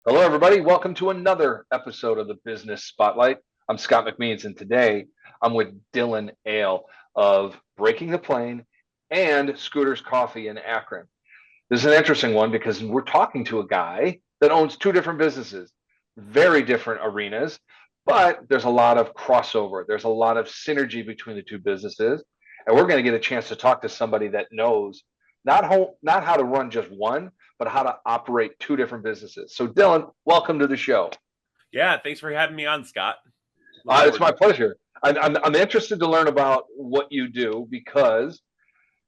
Hello, everybody. Welcome to another episode of the Business Spotlight. I'm Scott McMeans, and today I'm with Dylan Ehle of Breaking the Plane and Scooter's Coffee in Akron. This is an interesting one because we're talking to a guy that owns two different businesses, very different arenas, but there's a lot of crossover. There's a lot of synergy between the two businesses, and we're going to get a chance to talk to somebody that knows not how to run just one, but how to operate two different businesses. So, Dylan, welcome to the show. Yeah, thanks for having me on, Scott. Look It's forward my to it. pleasure. I'm interested to learn about what you do because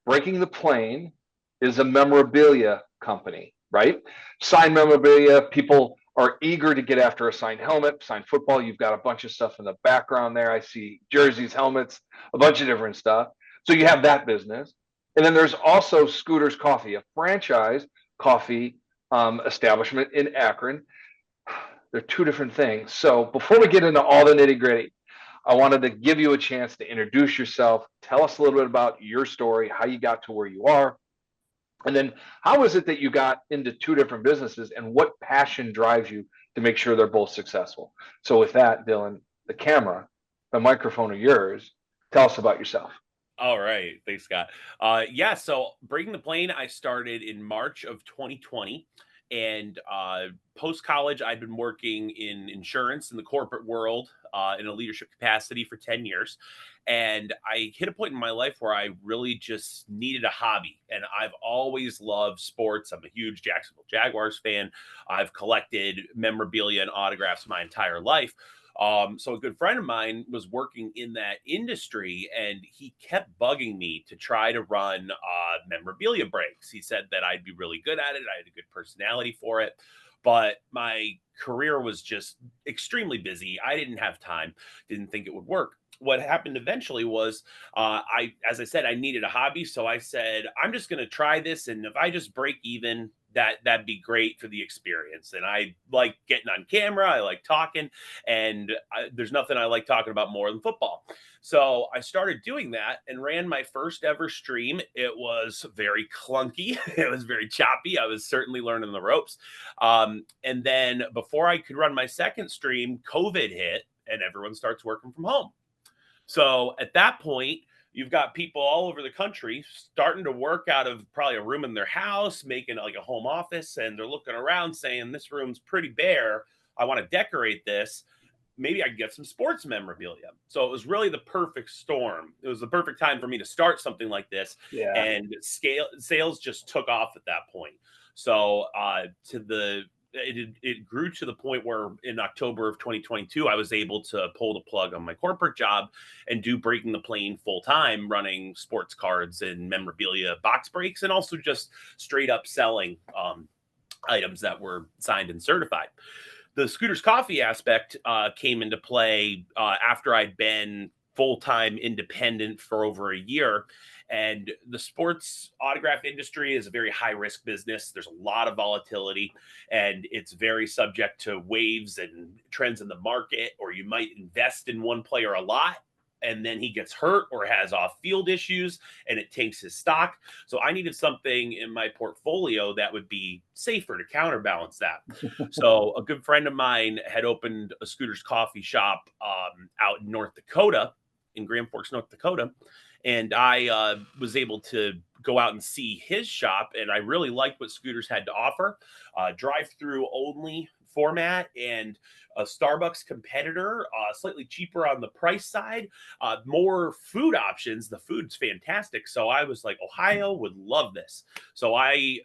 Breaking the Plane is a memorabilia company, right? Signed memorabilia. People are eager to get after a signed helmet, signed football. You've got a bunch of stuff in the background there. I see jerseys, helmets, a bunch of different stuff. So you have that business. And then there's also Scooter's Coffee, a franchise coffee establishment in Akron. They're two different things. So before we get into all the nitty gritty, I wanted to give you a chance to introduce yourself, tell us a little bit about your story, how you got to where you are, and then how is it that you got into two different businesses and what passion drives you to make sure they're both successful? So, with that, Dylan, the microphone are yours. Tell us about yourself. All right. Thanks, Scott. Yeah, so Breaking the Plane, I started in March of 2020. And post college, I'd been working in insurance in the corporate world in a leadership capacity for 10 years. And I hit a point in my life where I really just needed a hobby. And I've always loved sports. I'm a huge Jacksonville Jaguars fan. I've collected memorabilia and autographs my entire life. So a good friend of mine was working in that industry, and he kept bugging me to try to run memorabilia breaks. He said that I'd be really good at it. I had a good personality for it, but my career was just extremely busy. I didn't have time. Didn't think it would work. What happened eventually was, as I said, I needed a hobby, so I said I'm just going to try this, and if I just break even, that'd be great for the experience. And I like getting on camera. I like talking, and there's nothing I like talking about more than football. So I started doing that and ran my first ever stream. It was very clunky. It was very choppy. I was certainly learning the ropes. And then before I could run my second stream, COVID hit and everyone starts working from home. So at that point, you've got people all over the country starting to work out of probably a room in their house, making like a home office, and they're looking around saying, "This room's pretty bare. I want to decorate this. Maybe I can get some sports memorabilia." So it was really the perfect storm. It was the perfect time for me to start something like this, Yeah. and sales just took off at that point. So to the it grew to the point where in October of 2022, I was able to pull the plug on my corporate job and do Breaking the Plane full time, running sports cards and memorabilia box breaks, and also just straight up selling items that were signed and certified. The Scooter's Coffee aspect came into play after I'd been full time independent for over a year. And the sports autograph industry is a very high risk business. There's a lot of volatility, and it's very subject to waves and trends in the market, or you might invest in one player a lot and then he gets hurt or has off field issues and it tanks his stock. So I needed something in my portfolio that would be safer to counterbalance that. So a good friend of mine had opened a Scooter's Coffee shop out in North Dakota, in Grand Forks, North Dakota. And I was able to go out and see his shop, and I really liked what Scooters had to offer. Drive-through only format and a Starbucks competitor, slightly cheaper on the price side, more food options. The food's fantastic. So I was like, Ohio would love this. So I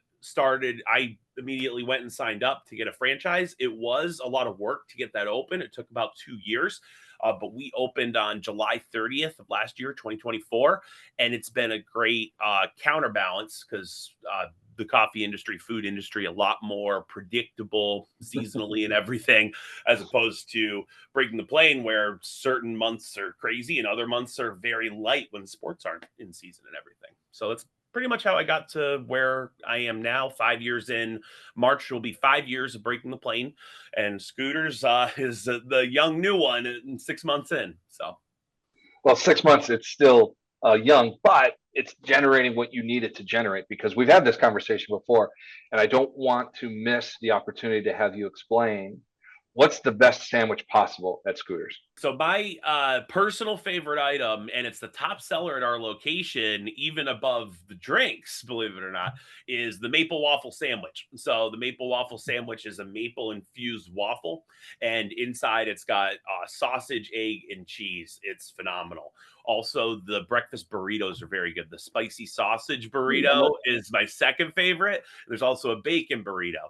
immediately went and signed up to get a franchise. It was a lot of work to get that open. It took about 2 years. But we opened on July 30th of last year, 2024. And it's been a great counterbalance because the coffee industry, food industry, a lot more predictable seasonally and everything, as opposed to Breaking the Plane, where certain months are crazy and other months are very light when sports aren't in season and everything. So that's pretty much how I got to where I am now. 5 years in. March will be 5 years of Breaking the Plane, and Scooters is the young new one, and 6 months in. So Well, 6 months, it's still young, but it's generating what you need it to generate, because we've had this conversation before, and I don't want to miss the opportunity to have you explain what's the best sandwich possible at Scooters. So my personal favorite item, and it's the top seller at our location, even above the drinks, believe it or not, is the maple waffle sandwich. So the maple waffle sandwich is a maple infused waffle, and inside it's got sausage, egg, and cheese. It's phenomenal. Also, the breakfast burritos are very good. The spicy sausage burrito is my second favorite. There's also a bacon burrito.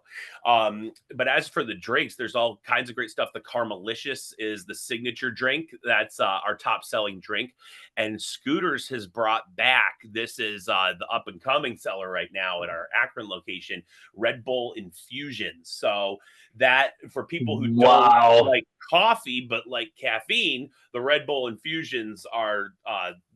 But as for the drinks, there's all kinds of great stuff. The Caramelicious is the signature drink. That's our top selling drink. And Scooters has brought back, this is the up and coming seller right now at our Akron location, Red Bull Infusions. So that for people who don't Wow. like coffee but like caffeine, the Red Bull Infusions are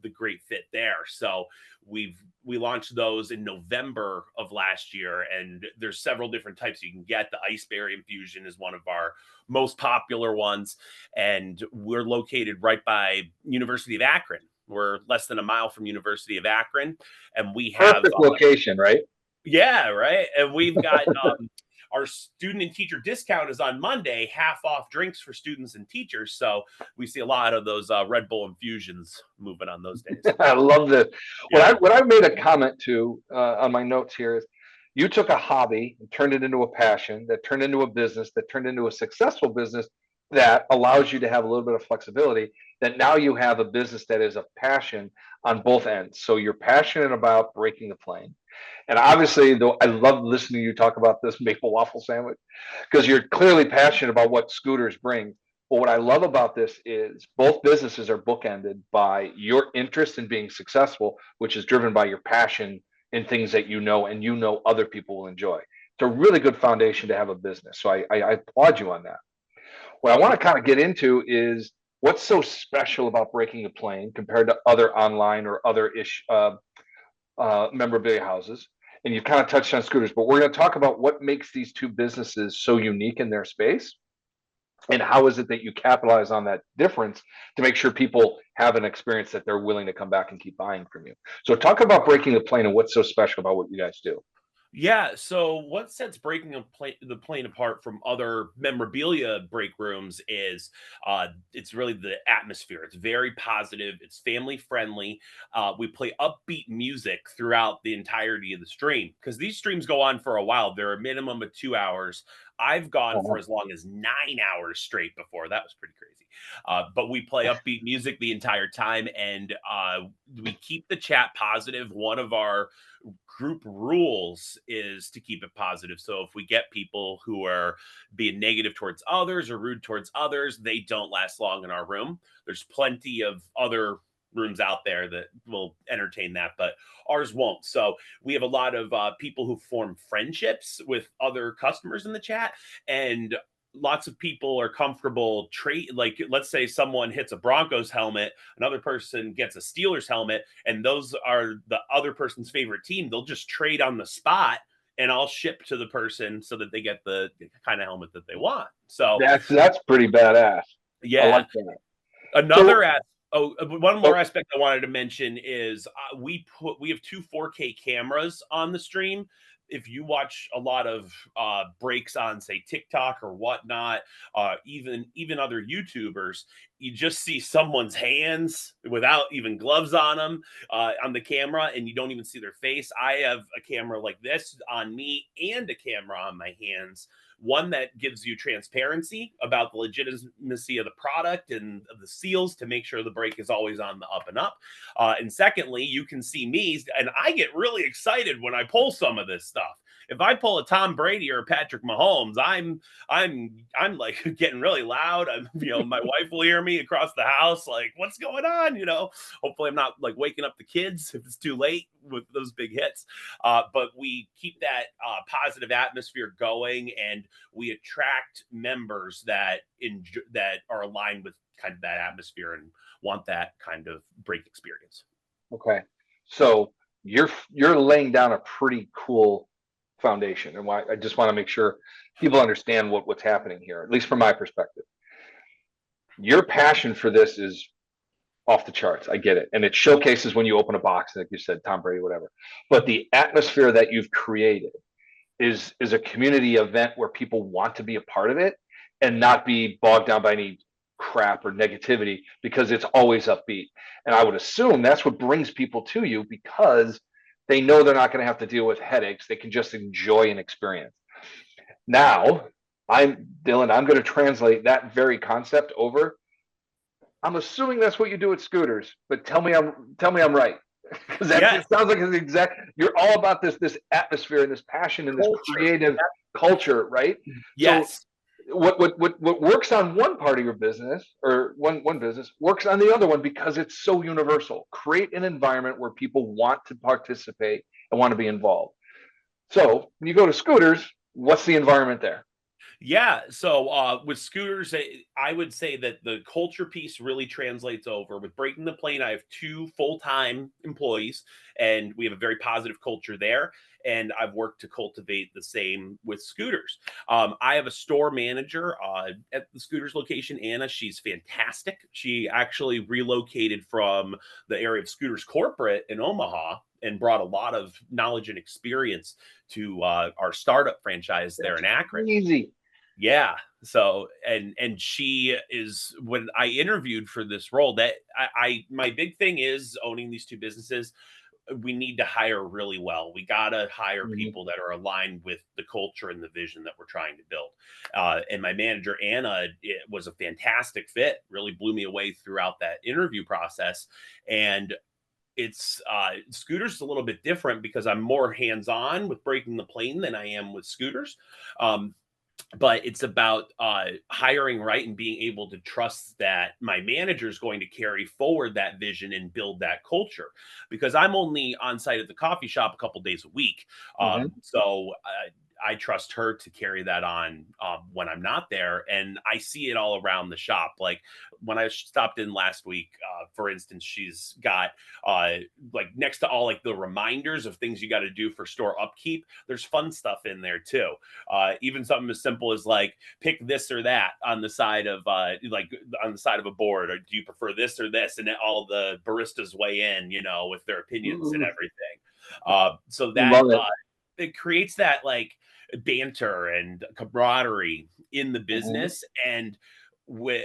the great fit there. So we launched those in November of last year, and there's several different types you can get. The ice berry infusion is one of our most popular ones, and we're located right by University of Akron. We're less than a mile from University of Akron, and we have Perfect location, right? yeah, right. And we've got our student and teacher discount is on Monday, half off drinks for students and teachers. So we see a lot of those Red Bull infusions moving on those days. I love this. Yeah. What I made a comment to on my notes here is, you took a hobby and turned it into a passion, that turned into a business, that turned into a successful business that allows you to have a little bit of flexibility. That now you have a business that is a passion on both ends. So you're passionate about breaking the plane, and obviously, though, I love listening to you talk about this maple waffle sandwich, because you're clearly passionate about what Scooters bring. But what I love about this is both businesses are bookended by your interest in being successful, which is driven by your passion in things that you know and you know other people will enjoy. It's a really good foundation to have a business. So I applaud you on that. What I want to kind of get into is what's so special about breaking the plane compared to other online or other memorabilia houses. And you've kind of touched on Scooters, but we're going to talk about what makes these two businesses so unique in their space, and how is it that you capitalize on that difference to make sure people have an experience that they're willing to come back and keep buying from you. So talk about breaking the plane and what's so special about what you guys do. Yeah. So what sets breaking the plane apart from other memorabilia break rooms is it's really the atmosphere. It's very positive. It's family friendly. We play upbeat music throughout the entirety of the stream because these streams go on for a while. They're a minimum of 2 hours. I've gone for as long as 9 hours straight before. That was pretty crazy. But we play upbeat music the entire time, and we keep the chat positive. One of our group rules is to keep it positive. So if we get people who are being negative towards others or rude towards others, they don't last long in our room. There's plenty of other rooms out there that will entertain that, but ours won't. So we have a lot of people who form friendships with other customers in the chat, and lots of people are comfortable trade. Like, let's say someone hits a Broncos helmet, another person gets a Steelers helmet, and those are the other person's favorite team. They'll just trade on the spot, and I'll ship to the person so that they get the kind of helmet that they want. So That's pretty badass. I yeah. like that. Another So, as one more oh, aspect I wanted to mention is we have two 4K cameras on the stream. If you watch a lot of breaks on, say, TikTok or whatnot, even other YouTubers, you just see someone's hands without even gloves on them on the camera, and you don't even see their face. I have a camera like this on me and a camera on my hands, one that gives you transparency about the legitimacy of the product and of the seals to make sure the brake is always on the up and up. And secondly, you can see me, and I get really excited when I pull some of this stuff. If I pull a Tom Brady or a Patrick Mahomes, I'm like getting really loud. My wife will hear me across the house, like, what's going on? Hopefully I'm not like waking up the kids if it's too late with those big hits. But we keep that positive atmosphere going, and we attract members that are aligned with kind of that atmosphere and want that kind of break experience. okay. So you're laying down a pretty cool foundation, and why I just want to make sure people understand what's happening here, at least from my perspective. Your passion for this is off the charts. I get it. And it showcases when you open a box, like you said, Tom Brady, whatever. But the atmosphere that you've created is a community event where people want to be a part of it and not be bogged down by any crap or negativity because it's always upbeat. And I would assume that's what brings people to you because they know they're not going to have to deal with headaches. They can just enjoy an experience. Now, I'm Dylan, I'm going to translate that very concept over. I'm assuming that's what you do at Scooters, but tell me I'm right. Because that Yes, just sounds like an exact. You're all about this atmosphere and this passion and this culture. creative culture, right? So Yes. what works on one part of your business or one business works on the other one because it's so universal. Create an environment where people want to participate and want to be involved. So when you go to Scooters, what's the environment there? Yeah. So with scooters, I would say that the culture piece really translates over. With Breaking the Plane, I have two full-time employees, and we have a very positive culture there. And I've worked to cultivate the same with scooters. I have a store manager at the scooters location, Anna. She's fantastic. She actually relocated from the area of scooters corporate in Omaha and brought a lot of knowledge and experience to our startup franchise there That's in Akron. crazy. Yeah. So and she is when I interviewed for this role that I my big thing is owning these two businesses. We need to hire really well. We got to hire Mhm. people that are aligned with the culture and the vision that we're trying to build. And my manager, Anna, it was a fantastic fit, really blew me away throughout that interview process. And it's scooters is a little bit different because I'm more hands-on with Breaking the Plane than I am with scooters. But it's about hiring right and being able to trust that my manager is going to carry forward that vision and build that culture because I'm only on site at the coffee shop a couple days a week. Mhm. I trust her to carry that on when I'm not there. And I see it all around the shop. Like when I stopped in last week, for instance, she's got uh, like next to all like the reminders of things you got to do for store upkeep, there's fun stuff in there too. Even something as simple as like pick this or that on the side of like on the side of a board, or do you prefer this or this? And then all the baristas weigh in, with their opinions and Ooh, everything. So that love it. it creates that like banter and camaraderie in the Mhm. business. And with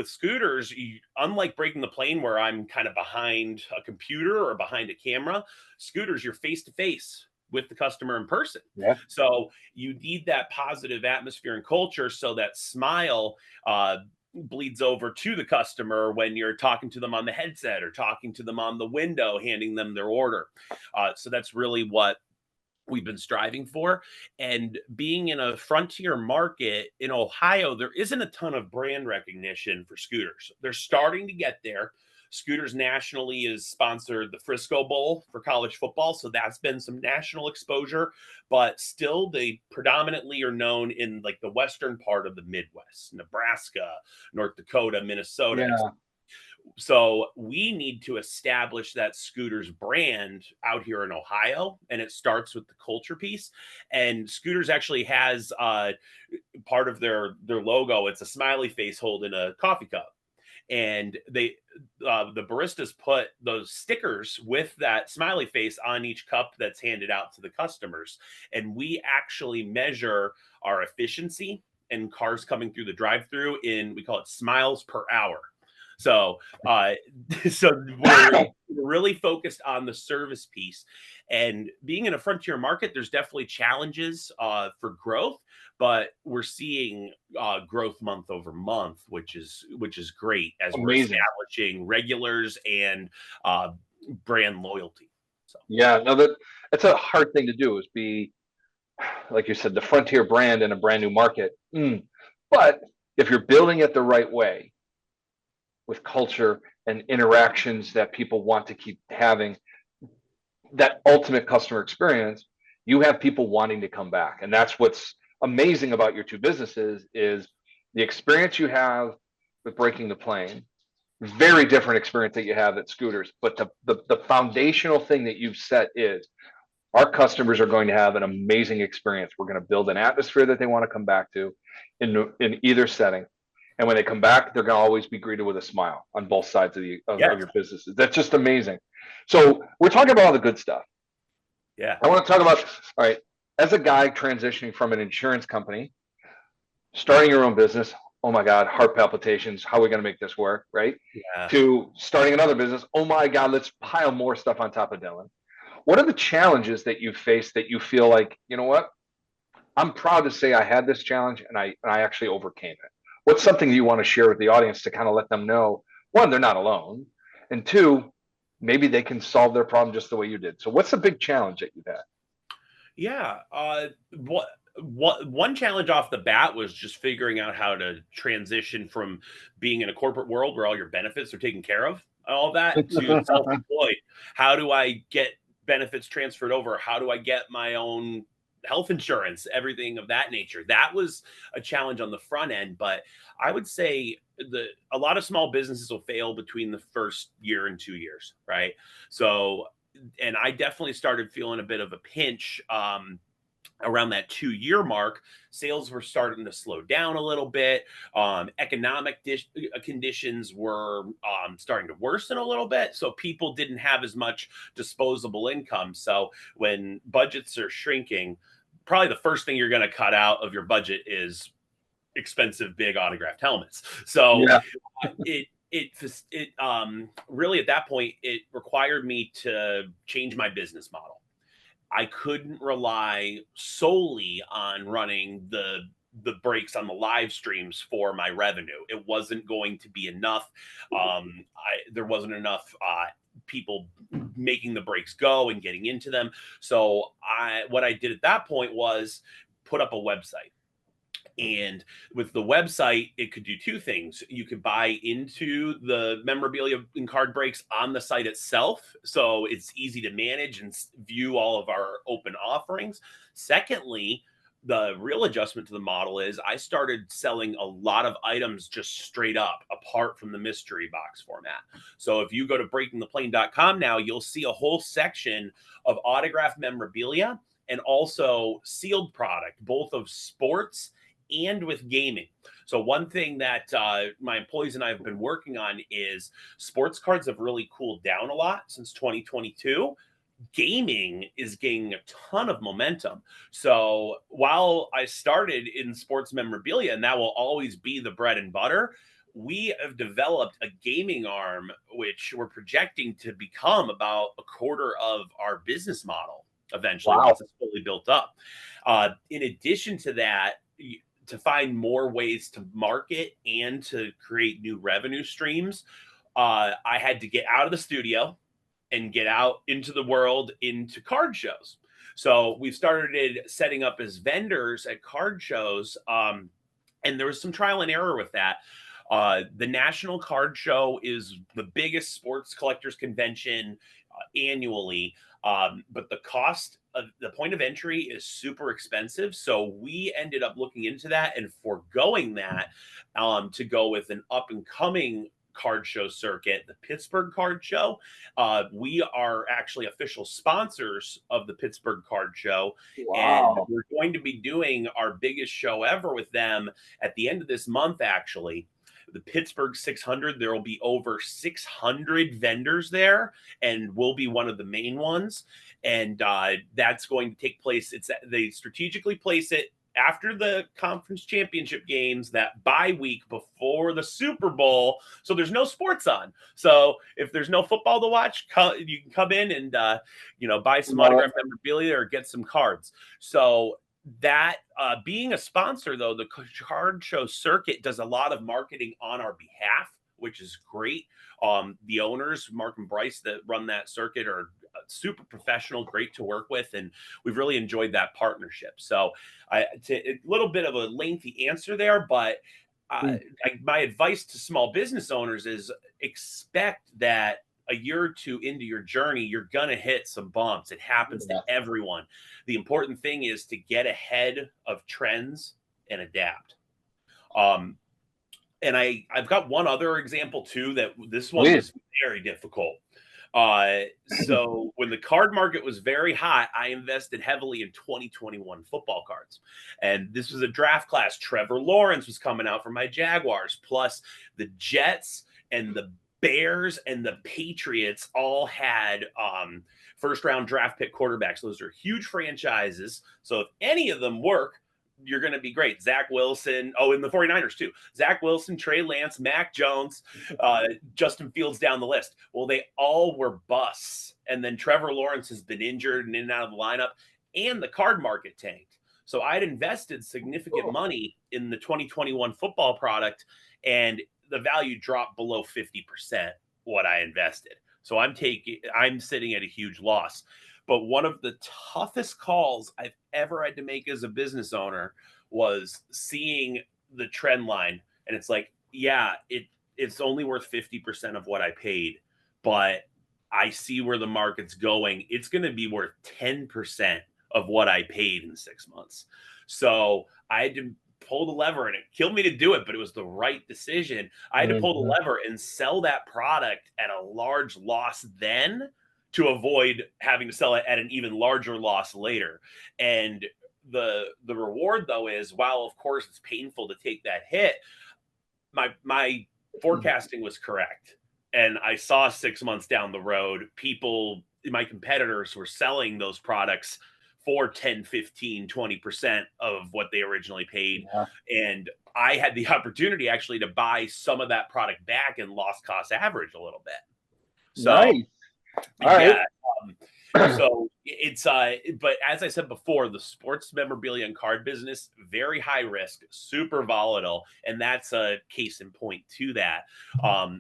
scooters, unlike Breaking the Plane where I'm kind of behind a computer or behind a camera, scooters you're face to face with the customer in person. Yeah. So you need that positive atmosphere and culture so that smile bleeds over to the customer when you're talking to them on the headset or talking to them on the window handing them their order. So that's really what we've been striving for. And being in a frontier market in Ohio, there isn't a ton of brand recognition for scooters. They're starting to get there. Scooters nationally is sponsored the Frisco Bowl for college football. So that's been some national exposure, but still they predominantly are known in like the western part of the Midwest, Nebraska, North Dakota, Minnesota, Yeah. so we need to establish that Scooters brand out here in Ohio, and it starts with the culture piece. And Scooters actually has part of their logo. It's a smiley face holding a coffee cup, and the baristas put those stickers with that smiley face on each cup that's handed out to the customers. And we actually measure our efficiency and cars coming through the drive-through in we call it smiles per hour. So, so we're really focused on the service piece, and being in a frontier market, there's definitely challenges for growth, but we're seeing growth month over month, which is great as we're Amazing. establishing regulars and uh, brand loyalty. So Yeah. No, that's a hard thing to do is be, like you said, the frontier brand in a brand new market. But if you're building it the right way with culture and interactions that people want to keep having, that ultimate customer experience, you have people wanting to come back. And that's what's amazing about your two businesses is the experience you have with Breaking the Plane, very different experience that you have at Scooters. But the foundational thing that you've set is our customers are going to have an amazing experience. We're going to build an atmosphere that they want to come back to in either setting. And when they come back, they're going to always be greeted with a smile on both sides of of Yes. your businesses. That's just amazing. So we're talking about all the good stuff. Yeah. I want to talk about, all right, as a guy transitioning from an insurance company, starting your own business, oh my God, heart palpitations, how are we going to make this work, right? Yeah. To starting another business, oh my God, let's pile more stuff on top of Dylan. What are the challenges that you face that you feel like, you know what, I'm proud to say I had this challenge and I actually overcame it? What's something you want to share with the audience to kind of let them know, one, they're not alone, and two, maybe they can solve their problem just the way you did. So what's the big challenge that you've had? Yeah. What one challenge off the bat was just figuring out how to transition from being in a corporate world where all your benefits are taken care of, all that, to self-employed. How do I get benefits transferred over? How do I get my own health insurance, everything of that nature? That was a challenge on the front end, but I would say a lot of small businesses will fail between the first year and 2 years, right? So, and I definitely started feeling a bit of a pinch around that 2 year mark. Sales were starting to slow down a little bit. Economic conditions were starting to worsen a little bit. So people didn't have as much disposable income. So when budgets are shrinking, probably the first thing you're going to cut out of your budget is expensive, big autographed helmets. So Yeah. it really at that point, it required me to change my business model. I couldn't rely solely on running the breaks on the live streams for my revenue. It wasn't going to be enough. There wasn't enough people making the breaks go and getting into them. So what I did at that point was put up a website. And with the website, it could do two things. You could buy into the memorabilia and card breaks on the site itself. So it's easy to manage and view all of our open offerings. Secondly, the real adjustment to the model is I started selling a lot of items just straight up apart from the mystery box format. So if you go to breakingtheplane.com now, you'll see a whole section of autographed memorabilia and also sealed product, both of sports and with gaming. So one thing that my employees and I have been working on is sports cards have really cooled down a lot since 2022. Gaming is gaining a ton of momentum. So while I started in sports memorabilia, and that will always be the bread and butter, we have developed a gaming arm, which we're projecting to become about a quarter of our business model eventually Wow. once it's fully built up. In addition to that, to find more ways to market and to create new revenue streams, I had to get out of the studio and get out into the world, into card shows. So we started setting up as vendors at card shows. And there was some trial and error with that. The National Card Show is the biggest sports collectors convention annually. But the cost of the point of entry is super expensive. So we ended up looking into that and foregoing that to go with an up and coming card show circuit, the Pittsburgh Card Show. We are actually official sponsors of the Pittsburgh Card Show, and Wow. we're going to be doing our biggest show ever with them at the end of this month, actually. The Pittsburgh 600, there will be over 600 vendors there, and we'll be one of the main ones. And that's going to take place. They strategically place it after the conference championship games, that bye week before the Super Bowl. So there's no sports on. So if there's no football to watch, you can come in and, buy some autographed memorabilia or get some cards. So that being a sponsor, though, the card show circuit does a lot of marketing on our behalf, which is great. The owners, Mark and Bryce, that run that circuit are super professional, great to work with, and we've really enjoyed that partnership. So a little bit of a lengthy answer there, but my advice to small business owners is expect that a year or two into your journey, you're going to hit some bumps. It happens to everyone. The important thing is to get ahead of trends and adapt. And I've got one other example too, that this one was very difficult. So when the card market was very hot, I invested heavily in 2021 football cards. And this was a draft class. Trevor Lawrence was coming out for my Jaguars, plus the Jets and the Bears and the Patriots all had first round draft pick quarterbacks. Those are huge franchises. So if any of them work, you're going to be great. Zach Wilson. Oh, and the 49ers too. Zach Wilson, Trey Lance, Mac Jones, Justin Fields down the list. Well, they all were busts. And then Trevor Lawrence has been injured and in and out of the lineup, and the card market tanked. So I'd invested significant money in the 2021 football product, and the value dropped below 50% what I invested. So I'm sitting at a huge loss. But one of the toughest calls I've ever had to make as a business owner was seeing the trend line. And it's like, yeah, it's only worth 50% of what I paid, but I see where the market's going. It's going to be worth 10% of what I paid in 6 months. So I had to pull the lever, and it killed me to do it, but it was the right decision. I had to pull the lever and sell that product at a large loss then, to avoid having to sell it at an even larger loss later. And the reward, though, is, while of course it's painful to take that hit, my forecasting was correct. And I saw 6 months down the road, my competitors were selling those products for 10, 15, 20% of what they originally paid. Yeah. And I had the opportunity actually to buy some of that product back and lost cost average a little bit. So nice. Yeah. So it's but as I said before, the sports memorabilia and card business, very high risk, super volatile, and that's a case in point to that.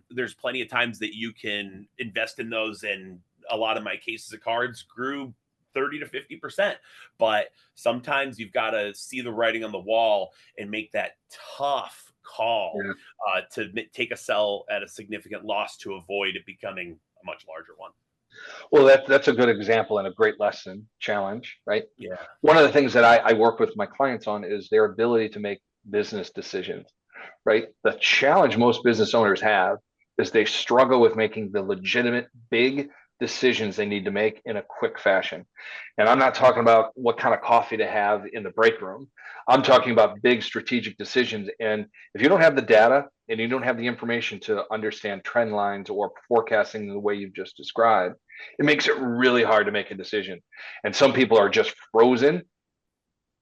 There's plenty of times that you can invest in those, and a lot of my cases of cards grew 30 to 50%, but sometimes you've got to see the writing on the wall and make that tough call to take a sell at a significant loss to avoid it becoming a much larger one. Well, that's a good example and a great lesson, challenge, right? Yeah. One of the things that I work with my clients on is their ability to make business decisions, right? The challenge most business owners have is they struggle with making the legitimate big decisions they need to make in a quick fashion. And I'm not talking about what kind of coffee to have in the break room. I'm talking about big strategic decisions. And if you don't have the data and you don't have the information to understand trend lines or forecasting the way you've just described, it makes it really hard to make a decision. And some people are just frozen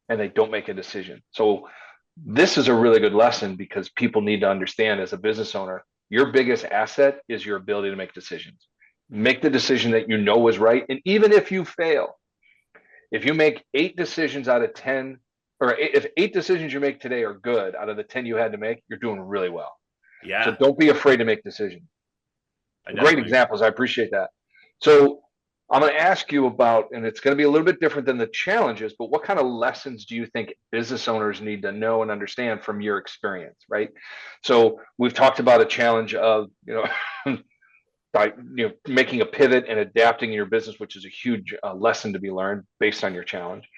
and they don't make a decision. So this is a really good lesson, because people need to understand, as a business owner, your biggest asset is your ability to make decisions. Make the decision that you know is right. And even if you fail, if you make 8 decisions out of 10, or if 8 decisions you make today are good out of the 10 you had to make, you're doing really well. Yeah. So don't be afraid to make decisions. Great examples. I appreciate that. So I'm going to ask you about, and it's going to be a little bit different than the challenges, but what kind of lessons do you think business owners need to know and understand from your experience, right? So we've talked about a challenge of, by making a pivot and adapting your business, which is a huge lesson to be learned based on your challenge,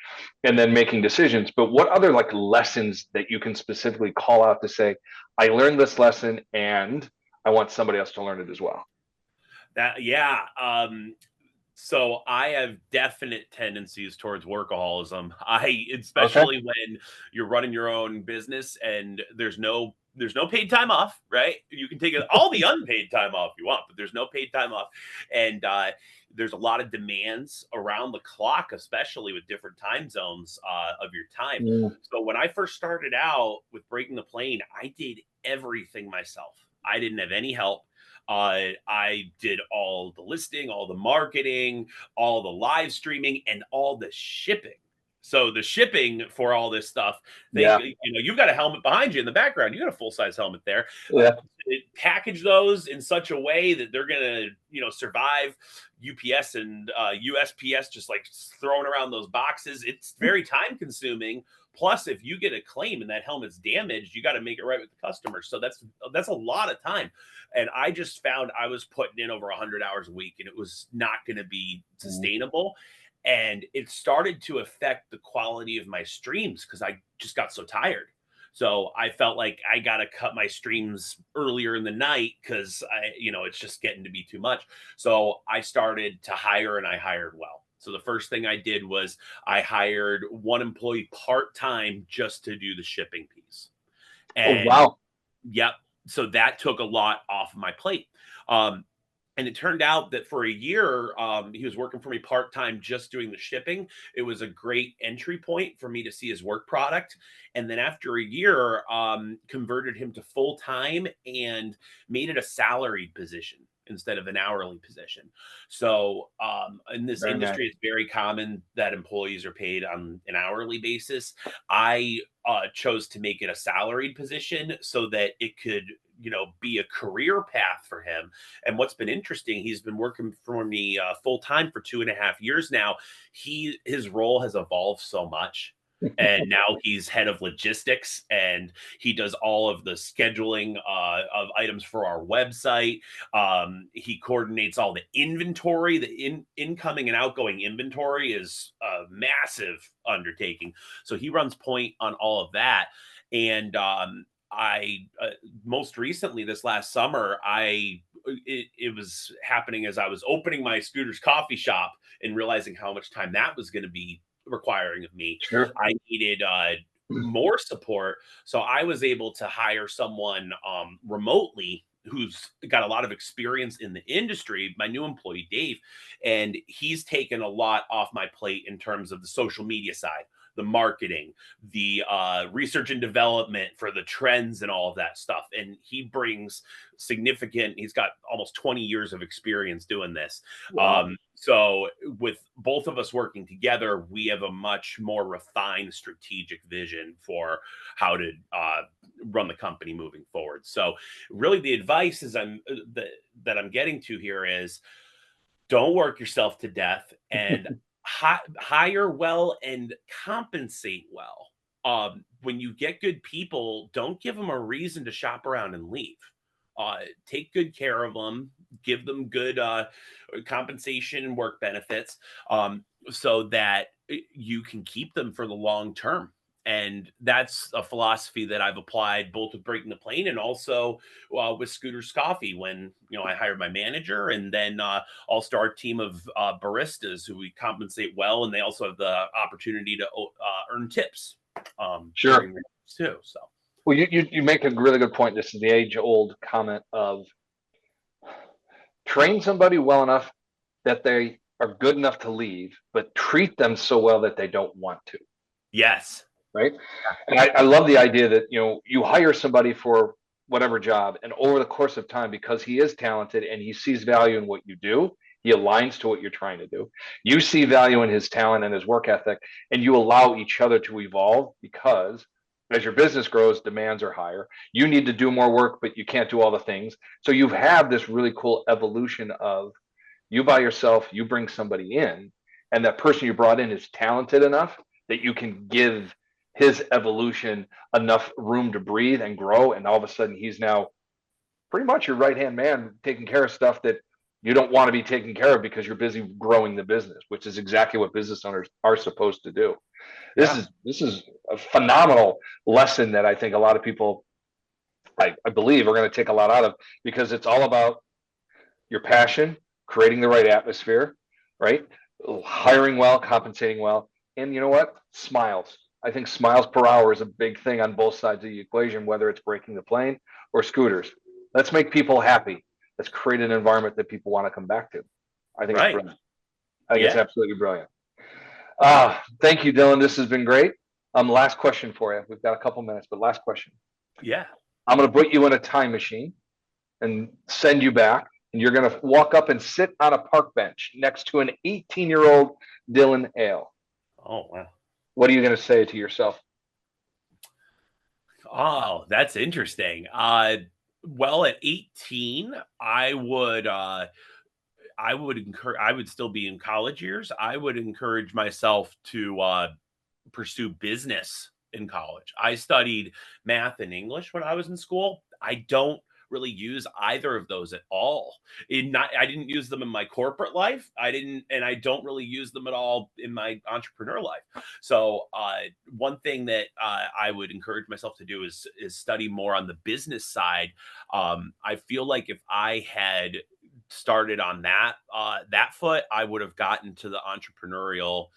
and then making decisions. But what other lessons that you can specifically call out to say, I learned this lesson and I want somebody else to learn it as well? So I have definite tendencies towards workaholism. Especially when you're running your own business and there's no paid time off, right? You can take all the unpaid time off you want, but there's no paid time off. And there's a lot of demands around the clock, especially with different time zones of your time. So when I first started out with Breaking the Plane, I did everything myself. I didn't have any help. I did all the listing, all the marketing, all the live streaming, and all the shipping. So the shipping for all this stuff, you've got a helmet behind you in the background. You got a full-size helmet there. Package those in such a way that they're going to, survive UPS and USPS, just throwing around those boxes. It's very time consuming. Plus, if you get a claim and that helmet's damaged, you got to make it right with the customer. So that's a lot of time. And I just found I was putting in over 100 hours a week, and it was not going to be sustainable. And it started to affect the quality of my streams because I just got so tired. So I felt like I got to cut my streams earlier in the night because it's just getting to be too much. So I started to hire, and I hired well. So the first thing I did was I hired one employee part-time just to do the shipping piece. Oh, And wow. yep. So that took a lot off of my plate. Um, and it turned out that for a year, he was working for me part time, just doing the shipping. It was a great entry point for me to see his work product. And then after a year, converted him to full time and made it a salaried position instead of an hourly position. So in this Very nice. industry, it's very common that employees are paid on an hourly basis. I chose to make it a salaried position so that it could, be a career path for him. And what's been interesting, he's been working for me full time for 2.5 years now. His role has evolved so much. And now he's head of logistics, and he does all of the scheduling of items for our website. He coordinates all the inventory. The incoming and outgoing inventory is a massive undertaking. So he runs point on all of that. And I most recently this last summer, it was happening as I was opening my Scooter's coffee shop and realizing how much time that was going to be requiring of me. Sure. I needed more support, so I was able to hire someone remotely who's got a lot of experience in the industry, my new employee Dave, and he's taken a lot off my plate in terms of the social media side, the marketing, the research and development for the trends and all of that stuff. And he brings he's got almost 20 years of experience doing this. Wow. So with both of us working together, we have a much more refined strategic vision for how to run the company moving forward. So really the advice is that I'm getting to here is don't work yourself to death, and hire well and compensate well. When you get good people, don't give them a reason to shop around and leave. Take good care of them, give them good compensation and work benefits, so that you can keep them for the long term. And that's a philosophy that I've applied both with Breaking the Plane and also with Scooter's Coffee. When I hired my manager, and then also our team of baristas who we compensate well, and they also have the opportunity to earn tips Sure. during the too. So Well, you make a really good point. This is the age-old comment of train somebody well enough that they are good enough to leave, but treat them so well that they don't want to. yes, Right. And I love the idea that, you hire somebody for whatever job, and over the course of time, because he is talented and he sees value in what you do, he aligns to what you're trying to do. You see value in his talent and his work ethic, and you allow each other to evolve because as your business grows, demands are higher. You need to do more work, but you can't do all the things. So you have this really cool evolution of you by yourself, you bring somebody in, and that person you brought in is talented enough that you can give his evolution enough room to breathe and grow. And all of a sudden, he's now pretty much your right hand man taking care of stuff that you don't want to be taken care of because you're busy growing the business, which is exactly what business owners are supposed to do. This yeah, is this is a phenomenal lesson that I think a lot of people, I believe, are going to take a lot out of, because it's all about your passion, creating the right atmosphere, right? Hiring well, compensating well, and you know what? Smiles. I think smiles per hour is a big thing on both sides of the equation, whether it's Breaking the Plane or Scooters. Let's make people happy. Let's create an environment that people want to come back to. I think it's right, brilliant. I think it's yeah, absolutely brilliant. Thank you, Dylan. This has been great. Last question for you. We've got a couple minutes, but last question. yeah. I'm going to put you in a time machine and send you back. And you're going to walk up and sit on a park bench next to an 18-year-old Dylan Ehle. Oh wow. What are you going to say to yourself? Oh, that's interesting. Well, at 18, I would still be in college years. I would encourage myself to pursue business in college. I studied math and English when I was in school. I don't really use either of those at all. I didn't use them in my corporate life. And I don't really use them at all in my entrepreneur life. So one thing that I would encourage myself to do is study more on the business side. I feel like if I had started on that foot, I would have gotten to the entrepreneurial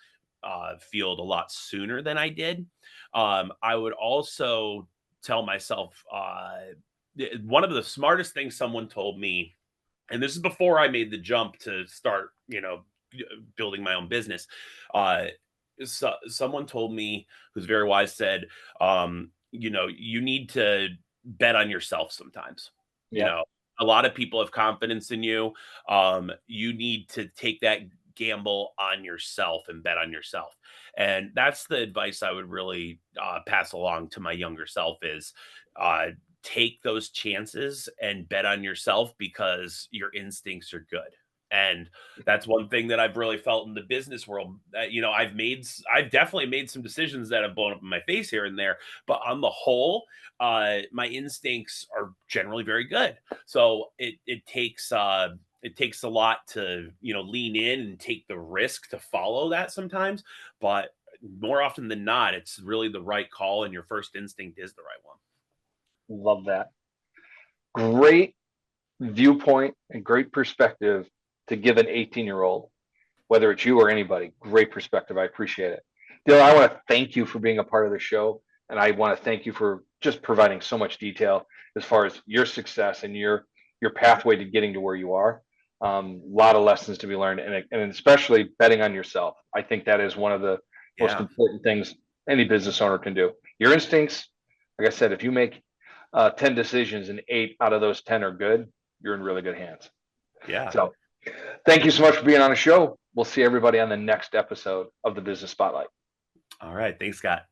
field a lot sooner than I did. I would also tell myself one of the smartest things someone told me, and this is before I made the jump to start, building my own business. Uh, Someone told me, who's very wise, said, you need to bet on yourself sometimes. You Yeah. know, a lot of people have confidence in you. You need to take that gamble on yourself and bet on yourself. And that's the advice I would really pass along to my younger self is uh, take those chances and bet on yourself because your instincts are good. And that's one thing that I've really felt in the business world. I've definitely made some decisions that have blown up in my face here and there, but on the whole, my instincts are generally very good. So it takes a lot to lean in and take the risk to follow that sometimes, but more often than not, it's really the right call, and your first instinct is the right one. Love that. Great viewpoint and great perspective to give an 18-year-old, whether it's you or anybody. Great perspective. I appreciate it. Dylan, I want to thank you for being a part of the show. And I want to thank you for just providing so much detail as far as your success and your pathway to getting to where you are. A lot of lessons to be learned, and especially betting on yourself. I think that is one of the most Yeah. important things any business owner can do. Your instincts, like I said, if you make 10 decisions and 8 out of those 10 are good, you're in really good hands. Yeah. So thank you so much for being on the show. We'll see everybody on the next episode of the Business Spotlight. All right. Thanks, Scott.